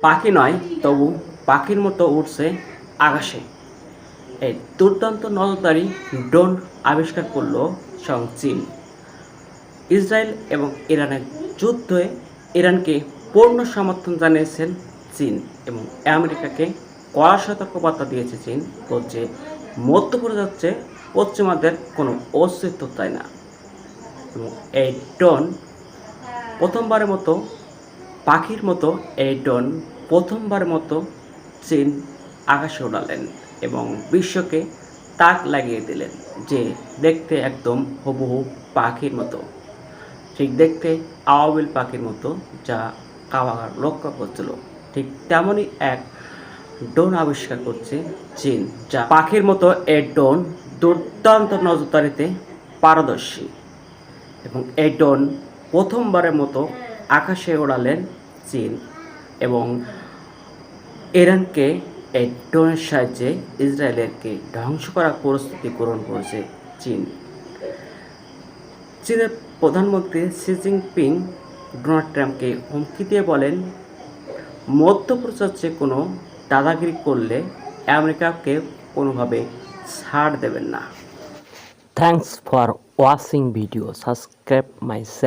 পাখি নয়, তবু পাখির মতো উড়ছে আকাশে। এই দুর্দান্ত নজরদারি ড্রোন আবিষ্কার করল স্বয়ং চীন। ইসরায়েল এবং ইরানের যুদ্ধে ইরানকে পূর্ণ সমর্থন জানিয়েছেন চীন এবং আমেরিকাকে কড়া সতর্কবার্তা দিয়েছে চীন। বলছে মধ্যপ্রাচ্যে যাচ্ছে পশ্চিমাদের কোনো অস্তিত্ব চায় না। এবং এই ড্রোন প্রথমবারের মতো পাখির মতো এই ড্রোন প্রথমবারের মতো চীন আকাশে উড়ালেন এবং বিশ্বকে তাক লাগিয়ে দিলেন যে দেখতে একদম হুবহু পাখির মতো, ঠিক দেখতে আওয়াবিল পাখির মতো, যা কাওয়ার লক্ষ্য করছিল। ঠিক তেমনই এক ড্রোন আবিষ্কার করছে চীন, যা পাখির মতো এই ড্রোন দুর্দান্ত নজরদারিতে পারদর্শী এবং এই ড্রোন প্রথমবারের মতো আকাশে ওড়ালেন চীন এবং ইরানকে এই ড্রোনের সাহায্যে ইসরায়েলকে ধ্বংস করার প্রস্তুতি গ্রহণ করেছে চীন। চীনের প্রধানমন্ত্রী শি জিনপিং ডোনাল্ড ট্রাম্পকে হুমকি দিয়ে বলেন, মধ্যপ্রাচ্যে কোনো দাদাগিরি করলে আমেরিকাকে কোনোভাবে ছাড় দেবেন না। Thanks for watching video. Subscribe my channel.